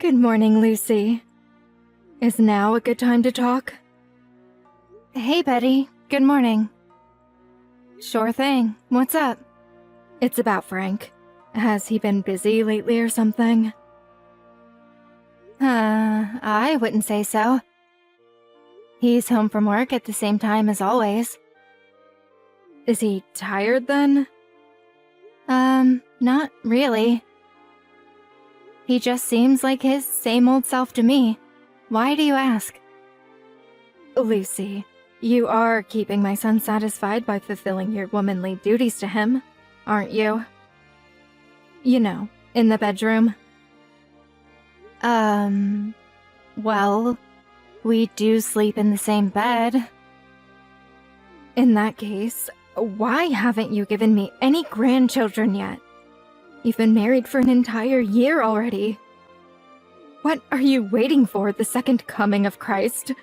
Good morning, Lucy. Is now a good time to talk? Hey, Betty. Good morning. Sure thing. What's up? It's about Frank. Has he been busy lately or something? I wouldn't say so. He's home from work at the same time as always. Is he tired then? Not really. He just seems like his same old self to me. Why do you ask? Lucy, you are keeping my son satisfied by fulfilling your womanly duties to him, aren't you? You know, in the bedroom. Well, we do sleep in the same bed. In that case, why haven't you given me any grandchildren yet? You've been married for an entire year already. What are you waiting for, the second coming of Christ?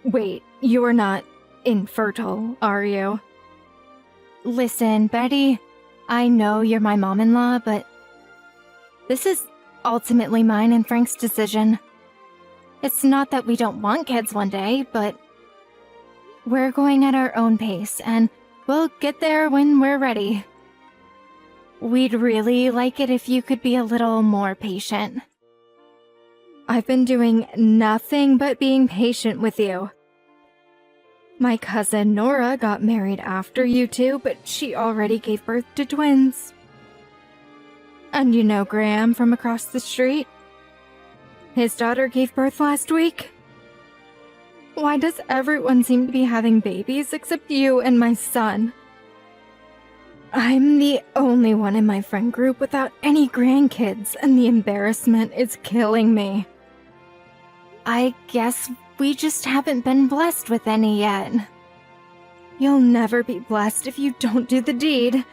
Wait, you are not infertile, are you? Listen, Betty, I know you're my mom-in-law, but this is ultimately mine and Frank's decision. It's not that we don't want kids one day, but we're going at our own pace, and we'll get there when we're ready. We'd really like it if you could be a little more patient. I've been doing nothing but being patient with you. My cousin Nora got married after you two, but she already gave birth to twins. And you know Graham from across the street? His daughter gave birth last week. Why does everyone seem to be having babies except you and my son? I'm the only one in my friend group without any grandkids, and the embarrassment is killing me. I guess we just haven't been blessed with any yet. You'll never be blessed if you don't do the deed.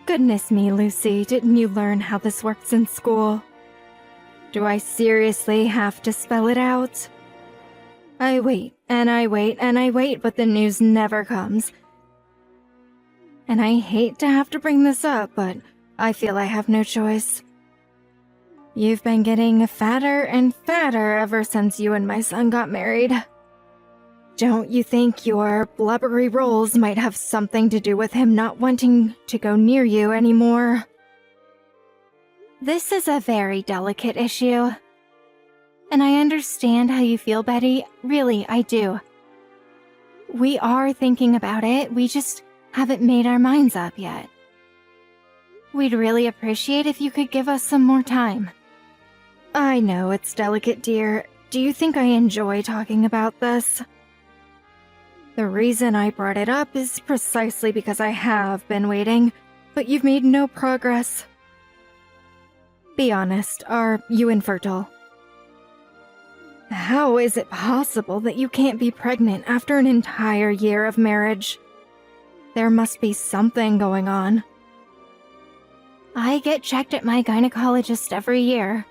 Goodness me, Lucy, didn't you learn how this works in school? Do I seriously have to spell it out? I wait, and I wait, and I wait, but the news never comes. And I hate to have to bring this up, but I feel I have no choice. You've been getting fatter and fatter ever since you and my son got married. Don't you think your blubbery rolls might have something to do with him not wanting to go near you anymore? This is a very delicate issue. And I understand how you feel, Betty. Really, I do. We are thinking about it, we just haven't made our minds up yet. We'd really appreciate if you could give us some more time. I know it's delicate, dear. Do you think I enjoy talking about this? The reason I brought it up is precisely because I have been waiting, but you've made no progress. Be honest, are you infertile? How is it possible that you can't be pregnant after an entire year of marriage? There must be something going on. I get checked at my gynecologist every year.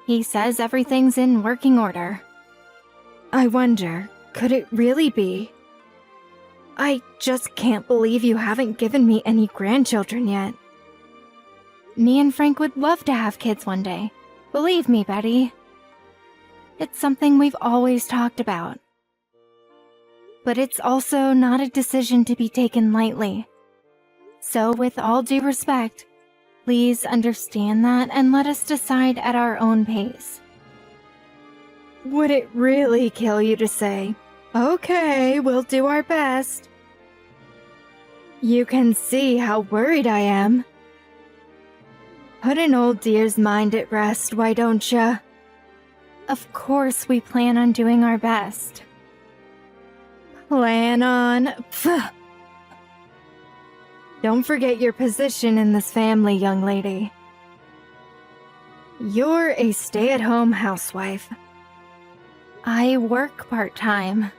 He says everything's in working order. I wonder, could it really be? I just can't believe you haven't given me any grandchildren yet. Me and Frank would love to have kids one day. Believe me, Betty. It's something we've always talked about. But it's also not a decision to be taken lightly. So with all due respect, please understand that and let us decide at our own pace. Would it really kill you to say, okay, we'll do our best? You can see how worried I am. Put an old dear's mind at rest, why don't ya? Of course we plan on doing our best. Plan on? Pfft. Don't forget your position in this family, young lady. You're a stay-at-home housewife. I work part-time.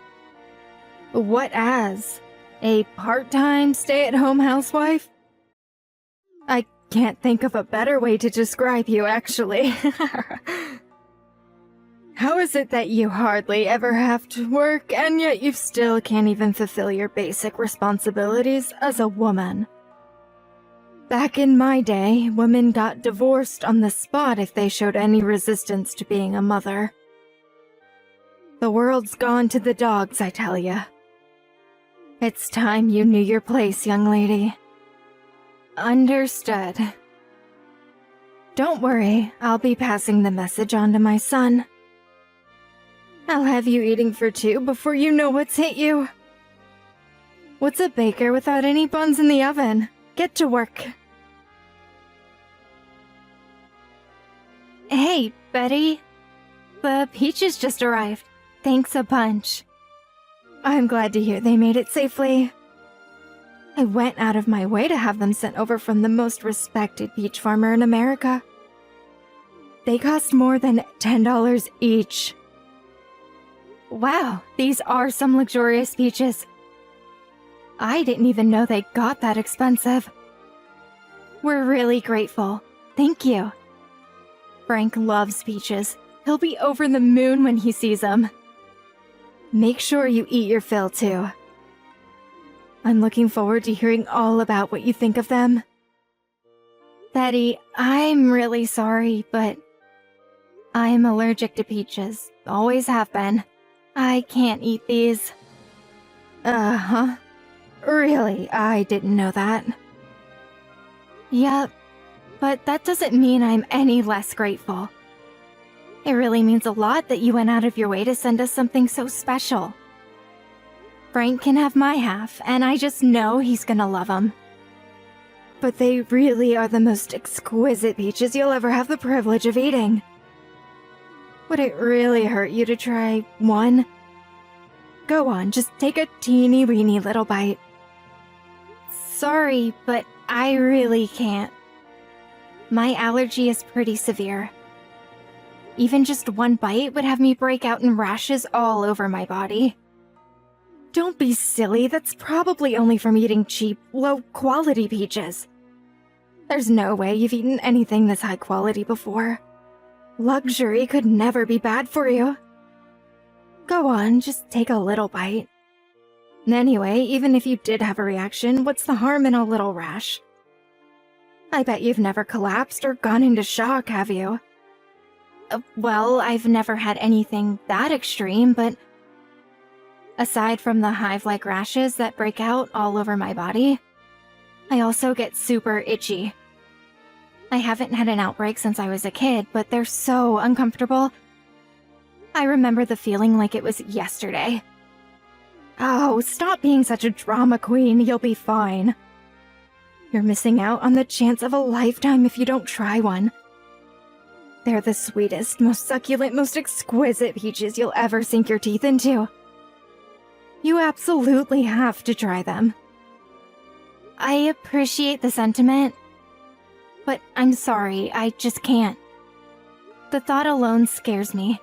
What as? A part-time stay-at-home housewife? I can't think of a better way to describe you, actually. How is it that you hardly ever have to work, and yet you still can't even fulfill your basic responsibilities as a woman? Back in my day, women got divorced on the spot if they showed any resistance to being a mother. The world's gone to the dogs, I tell ya. It's time you knew your place, young lady. Understood. Don't worry, I'll be passing the message on to my son. I'll have you eating for two before you know what's hit you. What's a baker without any buns in the oven? Get to work. Hey, Betty. The peaches just arrived. Thanks a bunch. I'm glad to hear they made it safely. I went out of my way to have them sent over from the most respected peach farmer in America. They cost more than $10 each. Wow, these are some luxurious peaches. I didn't even know they got that expensive. We're really grateful. Thank you. Frank loves peaches. He'll be over the moon when he sees them. Make sure you eat your fill, too. I'm looking forward to hearing all about what you think of them. Betty, I'm really sorry, but I'm allergic to peaches. Always have been. I can't eat these. Uh-huh. Really? I didn't know that. Yep, but that doesn't mean I'm any less grateful. It really means a lot that you went out of your way to send us something so special. Frank can have my half, and I just know he's gonna love them. But they really are the most exquisite peaches you'll ever have the privilege of eating. Would it really hurt you to try one? Go on, just take a teeny-weeny little bite. Sorry, but I really can't. My allergy is pretty severe. Even just one bite would have me break out in rashes all over my body. Don't be silly, that's probably only from eating cheap, low-quality peaches. There's no way you've eaten anything this high quality before. Luxury could never be bad for you. Go on, just take a little bite. Anyway, even if you did have a reaction, what's the harm in a little rash? I bet you've never collapsed or gone into shock, have you? Well, I've never had anything that extreme, but aside from the hive-like rashes that break out all over my body, I also get super itchy. I haven't had an outbreak since I was a kid, but they're so uncomfortable. I remember the feeling like it was yesterday. Oh, stop being such a drama queen, you'll be fine. You're missing out on the chance of a lifetime if you don't try one. They're the sweetest, most succulent, most exquisite peaches you'll ever sink your teeth into. You absolutely have to try them. I appreciate the sentiment, but I'm sorry, I just can't. The thought alone scares me.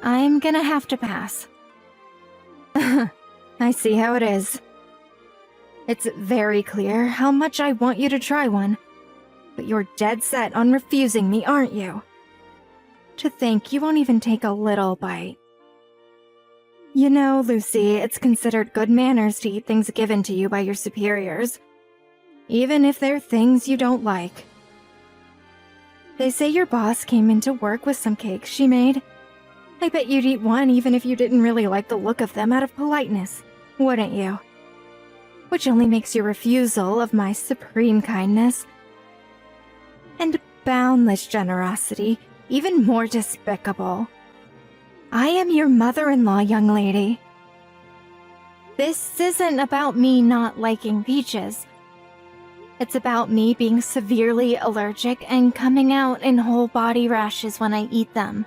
I'm gonna have to pass. I see how it is. It's very clear how much I want you to try one, but you're dead set on refusing me, aren't you? To think you won't even take a little bite. You know, Lucy, it's considered good manners to eat things given to you by your superiors, even if they're things you don't like. They say your boss came into work with some cakes she made. I bet you'd eat one even if you didn't really like the look of them out of politeness, wouldn't you? Which only makes your refusal of my supreme kindness and boundless generosity even more despicable. I am your mother-in-law, young lady. This isn't about me not liking peaches. It's about me being severely allergic and coming out in whole body rashes when I eat them.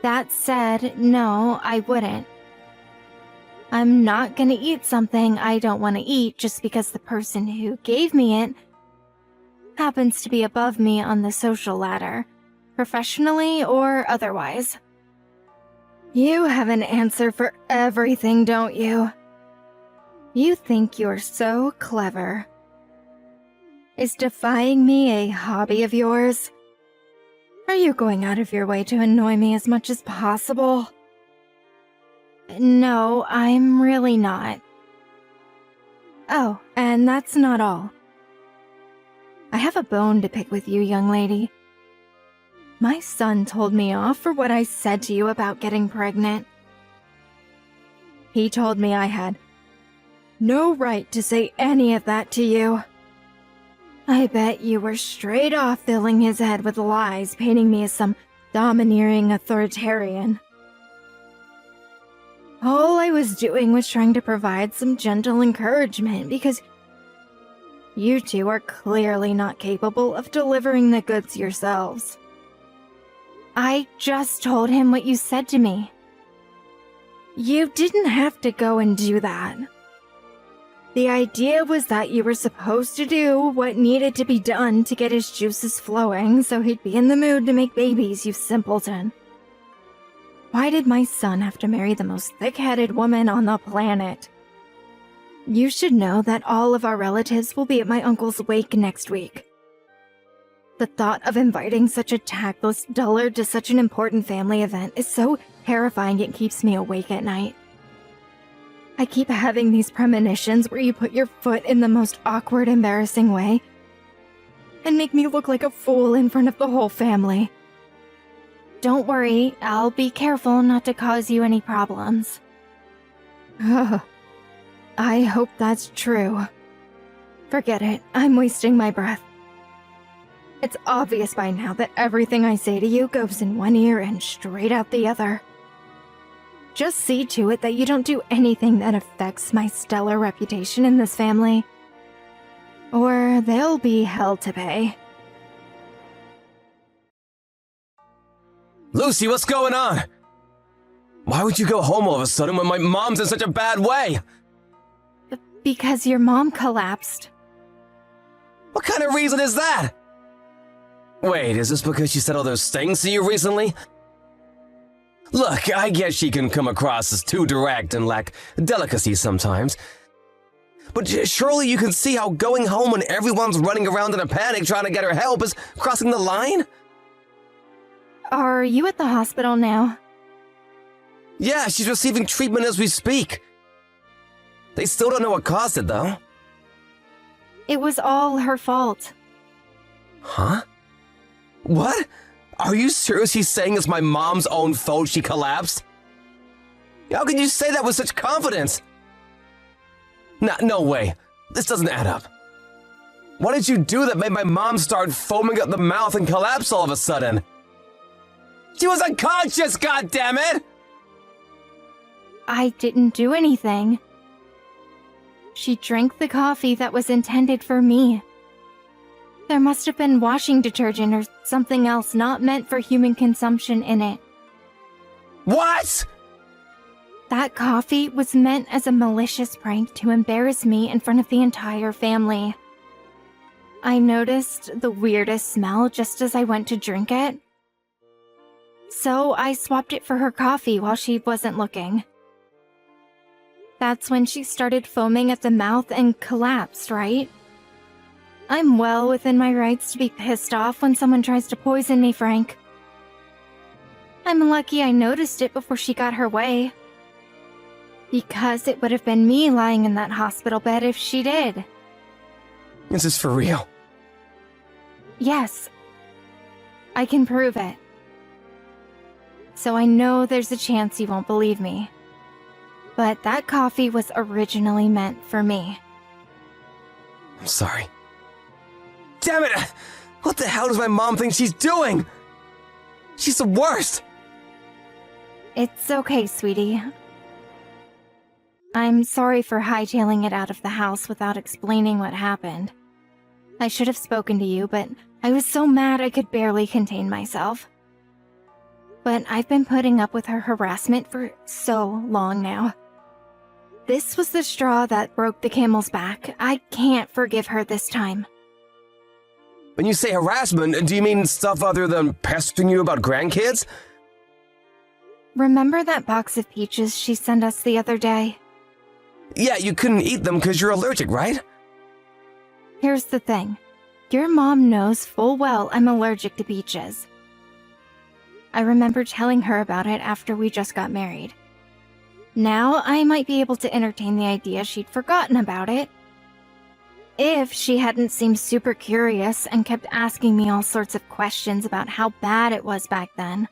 That said, no, I wouldn't. I'm not gonna eat something I don't want to eat just because the person who gave me it happens to be above me on the social ladder, professionally or otherwise. You have an answer for everything, don't you? You think you're so clever. Is defying me a hobby of yours? Are you going out of your way to annoy me as much as possible? No, I'm really not. Oh, and that's not all. I have a bone to pick with you, young lady. My son told me off for what I said to you about getting pregnant. He told me I had no right to say any of that to you. I bet you were straight off filling his head with lies, painting me as some domineering authoritarian. All I was doing was trying to provide some gentle encouragement because you two are clearly not capable of delivering the goods yourselves. I just told him what you said to me. You didn't have to go and do that. The idea was that you were supposed to do what needed to be done to get his juices flowing so he'd be in the mood to make babies, you simpleton. Why did my son have to marry the most thick-headed woman on the planet? You should know that all of our relatives will be at my uncle's wake next week. The thought of inviting such a tactless dullard to such an important family event is so terrifying it keeps me awake at night. I keep having these premonitions where you put your foot in the most awkward, embarrassing way and make me look like a fool in front of the whole family. Don't worry, I'll be careful not to cause you any problems. I hope that's true. Forget it, I'm wasting my breath. It's obvious by now that everything I say to you goes in one ear and straight out the other. Just see to it that you don't do anything that affects my stellar reputation in this family, or there'll be hell to pay. Lucy, what's going on? Why would you go home all of a sudden when my mom's in such a bad way? Because your mom collapsed. What kind of reason is that? Wait, is this because she said all those things to you recently? Look, I guess she can come across as too direct and lack delicacy sometimes. But surely you can see how going home when everyone's running around in a panic trying to get her help is crossing the line? Are you at the hospital now? Yeah, she's receiving treatment as we speak. They still don't know what caused it, though. It was all her fault. Huh? What? Are you seriously saying it's my mom's own fault she collapsed? How can you say that with such confidence? No way. This doesn't add up. What did you do that made my mom start foaming at the mouth and collapse all of a sudden? She was unconscious, goddammit! I didn't do anything. She drank the coffee that was intended for me. There must have been washing detergent or something else not meant for human consumption in it. What? That coffee was meant as a malicious prank to embarrass me in front of the entire family. I noticed the weirdest smell just as I went to drink it. So I swapped it for her coffee while she wasn't looking. That's when she started foaming at the mouth and collapsed, right? I'm well within my rights to be pissed off when someone tries to poison me, Frank. I'm lucky I noticed it before she got her way. Because it would have been me lying in that hospital bed if she did. Is this for real? Yes. I can prove it. So I know there's a chance you won't believe me. But that coffee was originally meant for me. I'm sorry. Damn it! What the hell does my mom think she's doing? She's the worst! It's okay, sweetie. I'm sorry for hightailing it out of the house without explaining what happened. I should have spoken to you, but I was so mad I could barely contain myself. But I've been putting up with her harassment for so long now. This was the straw that broke the camel's back. I can't forgive her this time. When you say harassment, do you mean stuff other than pestering you about grandkids? Remember that box of peaches she sent us the other day? Yeah, you couldn't eat them because you're allergic, right? Here's the thing. Your mom knows full well I'm allergic to peaches. I remember telling her about it after we just got married. Now I might be able to entertain the idea she'd forgotten about it. If she hadn't seemed super curious and kept asking me all sorts of questions about how bad it was back then.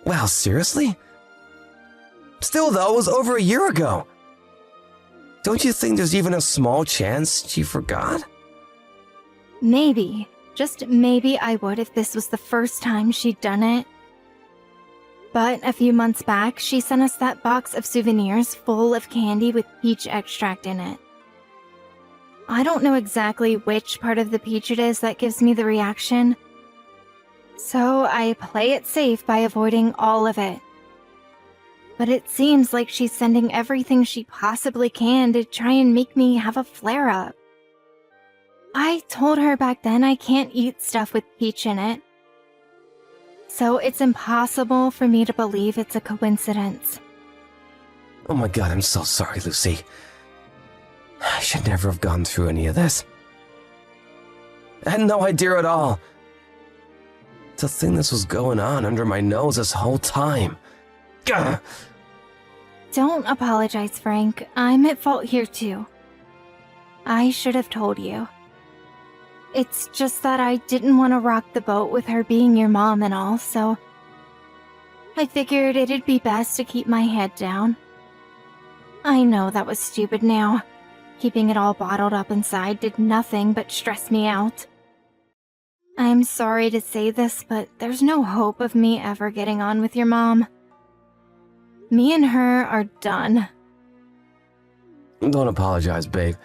Well, seriously? Still, though, it was over a year ago. Don't you think there's even a small chance she forgot? Maybe, just maybe I would if this was the first time she'd done it. But a few months back, she sent us that box of souvenirs full of candy with peach extract in it. I don't know exactly which part of the peach it is that gives me the reaction, so I play it safe by avoiding all of it. But it seems like she's sending everything she possibly can to try and make me have a flare-up. I told her back then I can't eat stuff with peach in it, so it's impossible for me to believe it's a coincidence. Oh my god, I'm so sorry, Lucy. I should never have gone through any of this. I had no idea at all. To think this was going on under my nose this whole time. Gah! Don't apologize, Frank. I'm at fault here too. I should have told you. It's just that I didn't want to rock the boat with her being your mom and all, so I figured it'd be best to keep my head down. I know that was stupid now. Keeping it all bottled up inside did nothing but stress me out. I'm sorry to say this, but there's no hope of me ever getting on with your mom. Me and her are done. Don't apologize, babe.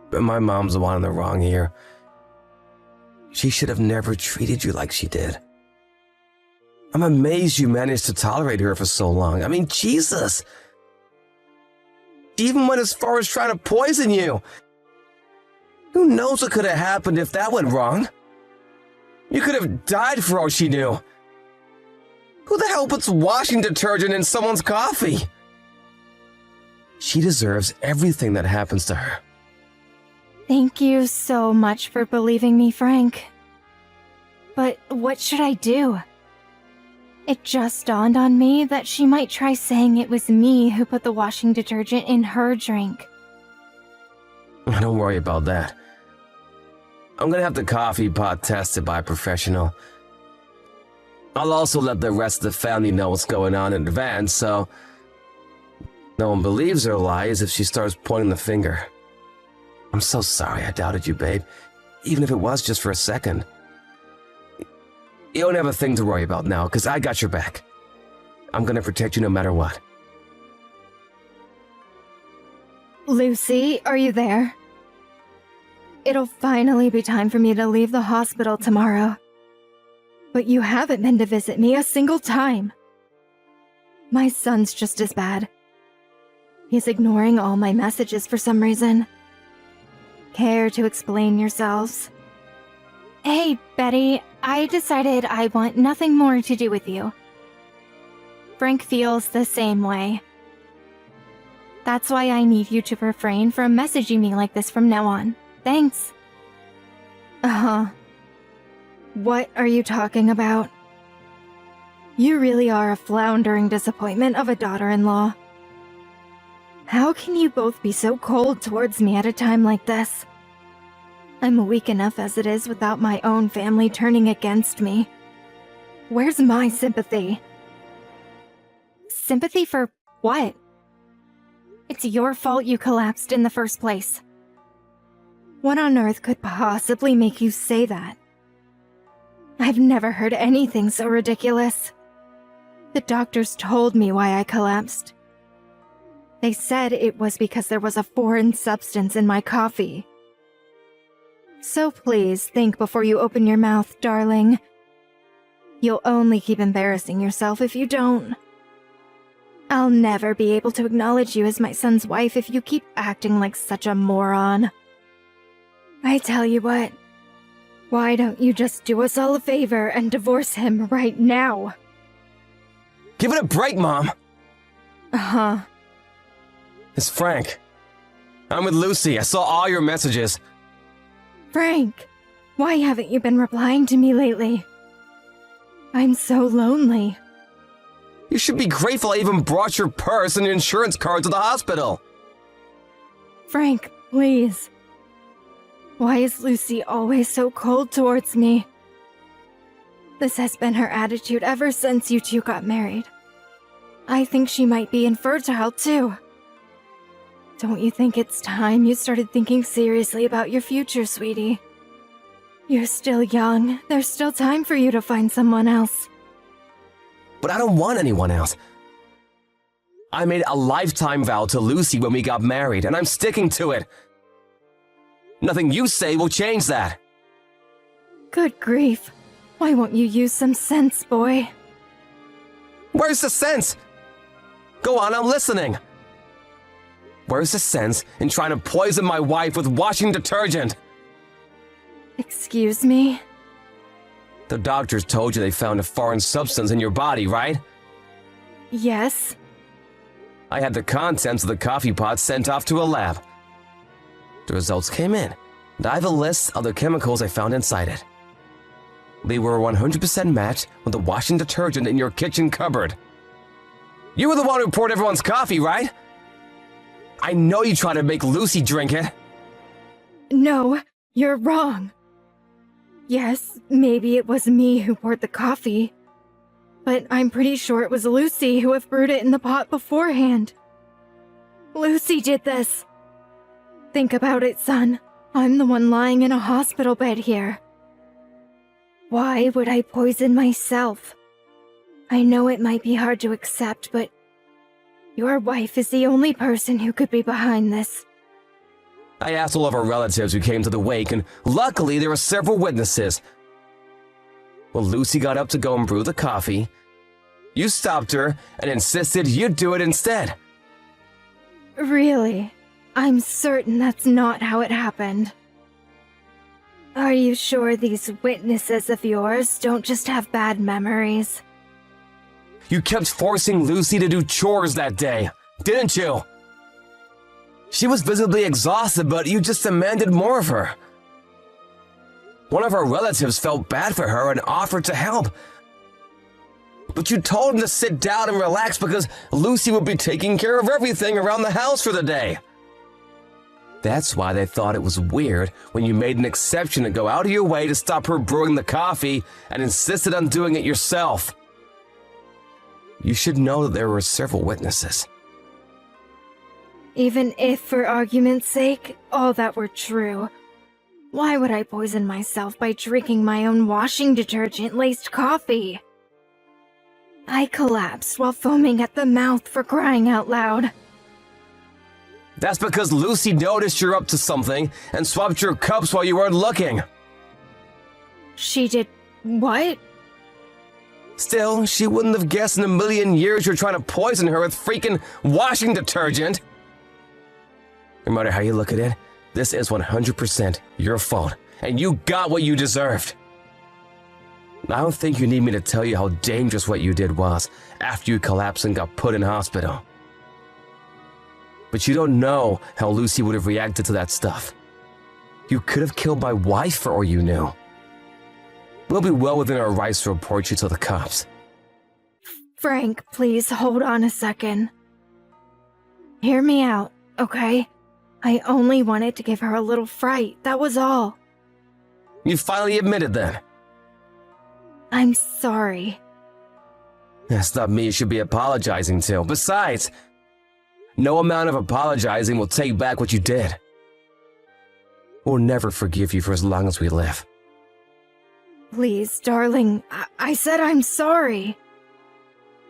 But my mom's the one in the wrong here. She should have never treated you like she did. I'm amazed you managed to tolerate her for so long. I mean, Jesus! She even went as far as trying to poison you. Who knows what could have happened if that went wrong? You could have died for all she knew. Who the hell puts washing detergent in someone's coffee? She deserves everything that happens to her. Thank you so much for believing me, Frank. But what should I do? It just dawned on me that she might try saying it was me who put the washing detergent in her drink. Don't worry about that. I'm gonna have the coffee pot tested by a professional. I'll also let the rest of the family know what's going on in advance, so no one believes her lies if she starts pointing the finger. I'm so sorry I doubted you, babe, even if it was just for a second. You don't have a thing to worry about now, because I got your back. I'm gonna protect you no matter what. Lucy, are you there? It'll finally be time for me to leave the hospital tomorrow. But you haven't been to visit me a single time. My son's just as bad. He's ignoring all my messages for some reason. Care to explain yourselves? Hey, Betty, I decided I want nothing more to do with you. Frank feels the same way. That's why I need you to refrain from messaging me like this from now on. Thanks. Uh-huh. What are you talking about? You really are a floundering disappointment of a daughter-in-law. How can you both be so cold towards me at a time like this? I'm weak enough as it is without my own family turning against me. Where's my sympathy? Sympathy for what? It's your fault you collapsed in the first place. What on earth could possibly make you say that? I've never heard anything so ridiculous. The doctors told me why I collapsed. They said it was because there was a foreign substance in my coffee. So please think before you open your mouth, darling. You'll only keep embarrassing yourself if you don't. I'll never be able to acknowledge you as my son's wife if you keep acting like such a moron. I tell you what, why don't you just do us all a favor and divorce him right now? Give it a break, Mom! Uh-huh. It's Frank. I'm with Lucy. I saw all your messages. Frank, why haven't you been replying to me lately? I'm so lonely. You should be grateful I even brought your purse and insurance card to the hospital. Frank, please. Why is Lucy always so cold towards me? This has been her attitude ever since you two got married. I think she might be infertile too. Don't you think it's time you started thinking seriously about your future, sweetie? You're still young. There's still time for you to find someone else. But I don't want anyone else. I made a lifetime vow to Lucy when we got married, and I'm sticking to it. Nothing you say will change that. Good grief. Why won't you use some sense, boy? Where's the sense? Go on, I'm listening. Where's the sense in trying to poison my wife with washing detergent? Excuse me? The doctors told you they found a foreign substance in your body, right? Yes. I had the contents of the coffee pot sent off to a lab. The results came in, and I have a list of the chemicals I found inside it. They were 100% matched with the washing detergent in your kitchen cupboard. You were the one who poured everyone's coffee, right? I know you tried to make Lucy drink it. No, you're wrong. Yes, maybe it was me who poured the coffee. But I'm pretty sure it was Lucy who have brewed it in the pot beforehand. Lucy did this. Think about it, son. I'm the one lying in a hospital bed here. Why would I poison myself? I know it might be hard to accept, but your wife is the only person who could be behind this. I asked all of our relatives who came to the wake, and luckily there were several witnesses. When Lucy got up to go and brew the coffee, you stopped her and insisted you'd do it instead. Really? I'm certain that's not how it happened. Are you sure these witnesses of yours don't just have bad memories? You kept forcing Lucy to do chores that day, didn't you? She was visibly exhausted, but you just demanded more of her. One of our relatives felt bad for her and offered to help. But you told him to sit down and relax because Lucy would be taking care of everything around the house for the day. That's why they thought it was weird when you made an exception to go out of your way to stop her brewing the coffee and insisted on doing it yourself. You should know that there were several witnesses. Even if, for argument's sake, all that were true, why would I poison myself by drinking my own washing detergent-laced coffee? I collapsed while foaming at the mouth, for crying out loud. That's because Lucy noticed you're up to something and swapped your cups while you weren't looking. She did what? Still, she wouldn't have guessed in a million years you're trying to poison her with freaking washing detergent. No matter how you look at it, this is 100% your fault, and you got what you deserved. I don't think you need me to tell you how dangerous what you did was after you collapsed and got put in hospital. But you don't know how Lucy would have reacted to that stuff. You could have killed my wife for all you knew. We'll be well within our rights to report you to the cops. Frank, please hold on a second. Hear me out, okay? I only wanted to give her a little fright, that was all. You finally admitted then. I'm sorry. That's not me you should be apologizing to. Besides, no amount of apologizing will take back what you did. We'll never forgive you for as long as we live. Please, darling, I said I'm sorry.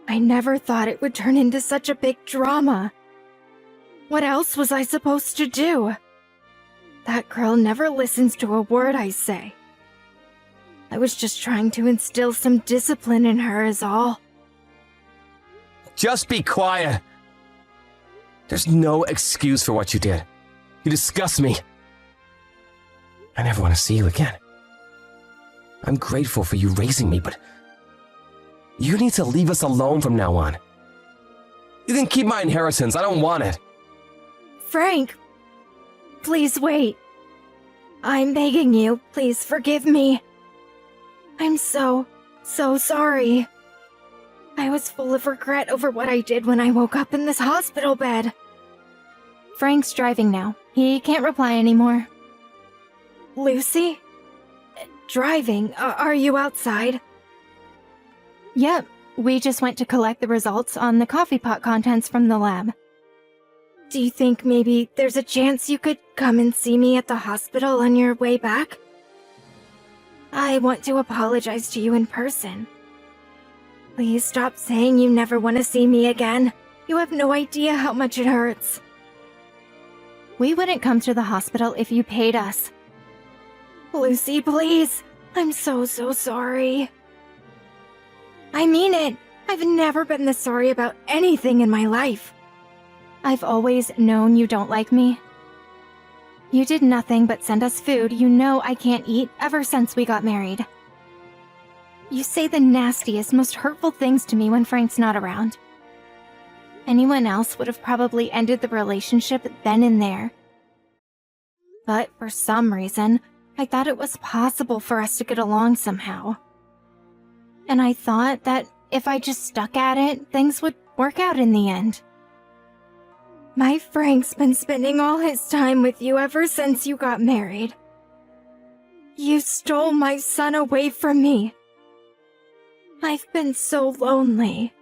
I never thought it would turn into such a big drama. What else was I supposed to do? That girl never listens to a word I say. I was just trying to instill some discipline in her is all. Just be quiet. There's no excuse for what you did. You disgust me. I never want to see you again. I'm grateful for you raising me, but you need to leave us alone from now on. You can keep my inheritance. I don't want it. Frank, please wait. I'm begging you, please forgive me. I'm so sorry. I was full of regret over what I did when I woke up in this hospital bed. Frank's driving now. He can't reply anymore. Lucy? Driving, are you outside? Yep, we just went to collect the results on the coffee pot contents from the lab. Do you think maybe there's a chance you could come and see me at the hospital on your way back? I want to apologize to you in person. Please stop saying you never want to see me again. You have no idea how much it hurts. We wouldn't come to the hospital if you paid us. Lucy, please. I'm so sorry. I mean it. I've never been this sorry about anything in my life. I've always known you don't like me. You did nothing but send us food you know I can't eat ever since we got married. You say the nastiest, most hurtful things to me when Frank's not around. Anyone else would have probably ended the relationship then and there. But for some reason, I thought it was possible for us to get along somehow. And I thought that if I just stuck at it, things would work out in the end. My Frank's been spending all his time with you ever since you got married. You stole my son away from me. I've been so lonely.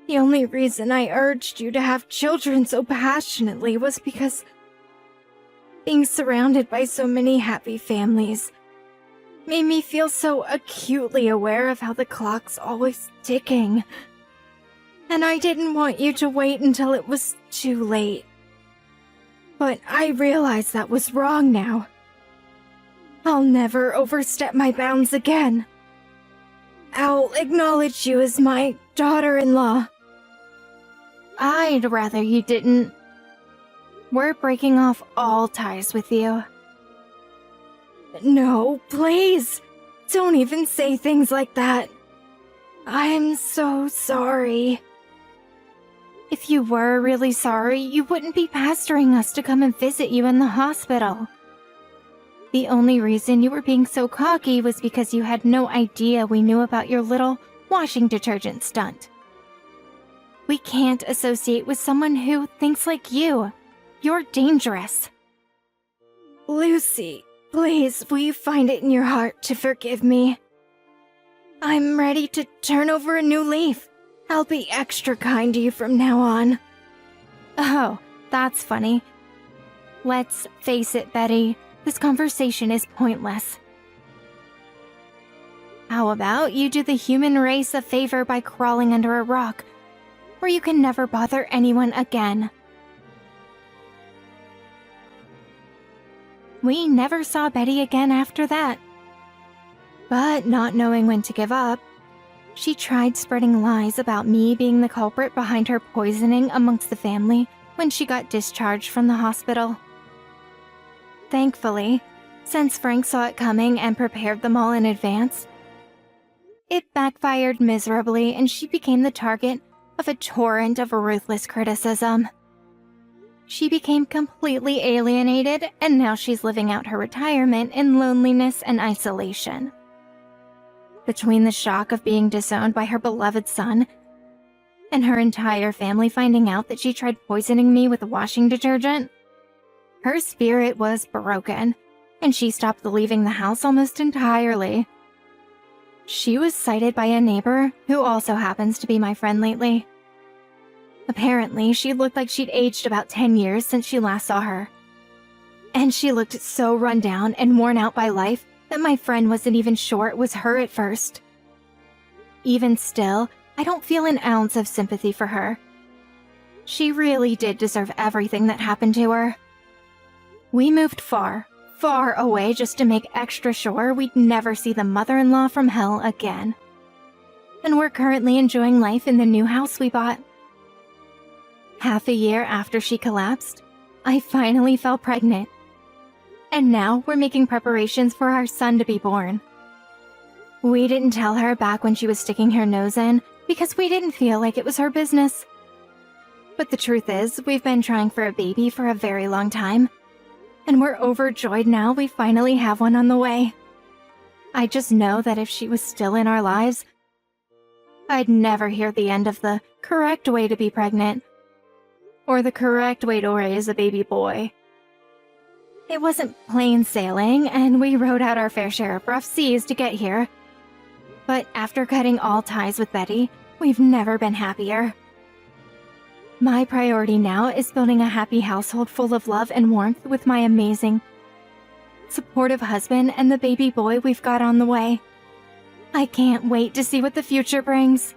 The only reason I urged you to have children so passionately was because being surrounded by so many happy families made me feel so acutely aware of how the clock's always ticking. And I didn't want you to wait until it was too late. But I realize that was wrong now. I'll never overstep my bounds again. I'll acknowledge you as my daughter-in-law. I'd rather you didn't. We're breaking off all ties with you. No, please. Don't even say things like that. I'm so sorry. If you were really sorry, you wouldn't be pestering us to come and visit you in the hospital. The only reason you were being so cocky was because you had no idea we knew about your little washing detergent stunt. We can't associate with someone who thinks like you. You're dangerous. Lucy, please, will you find it in your heart to forgive me? I'm ready to turn over a new leaf. I'll be extra kind to you from now on. Oh, that's funny. Let's face it, Betty. This conversation is pointless. How about you do the human race a favor by crawling under a rock, where you can never bother anyone again? We never saw Betty again after that. But not knowing when to give up, she tried spreading lies about me being the culprit behind her poisoning amongst the family when she got discharged from the hospital. Thankfully, since Frank saw it coming and prepared them all in advance, it backfired miserably and she became the target of a torrent of ruthless criticism. She became completely alienated, and now she's living out her retirement in loneliness and isolation. Between the shock of being disowned by her beloved son and her entire family finding out that she tried poisoning me with washing detergent, her spirit was broken, and she stopped leaving the house almost entirely. She was sighted by a neighbor who also happens to be my friend lately. Apparently, she looked like she'd aged about 10 years since she last saw her. And she looked so run down and worn out by life that my friend wasn't even sure it was her at first. Even still, I don't feel an ounce of sympathy for her. She really did deserve everything that happened to her. We moved far, far away just to make extra sure we'd never see the mother-in-law from hell again. And we're currently enjoying life in the new house we bought. Half a year after she collapsed, I finally fell pregnant. And now we're making preparations for our son to be born. We didn't tell her back when she was sticking her nose in because we didn't feel like it was her business. But the truth is, we've been trying for a baby for a very long time. And we're overjoyed now we finally have one on the way. I just know that if she was still in our lives, I'd never hear the end of the correct way to be pregnant or the correct way to raise a baby boy. It wasn't plain sailing, and we rode out our fair share of rough seas to get here. But after cutting all ties with Betty, we've never been happier. My priority now is building a happy household full of love and warmth with my amazing, supportive husband and the baby boy we've got on the way. I can't wait to see what the future brings.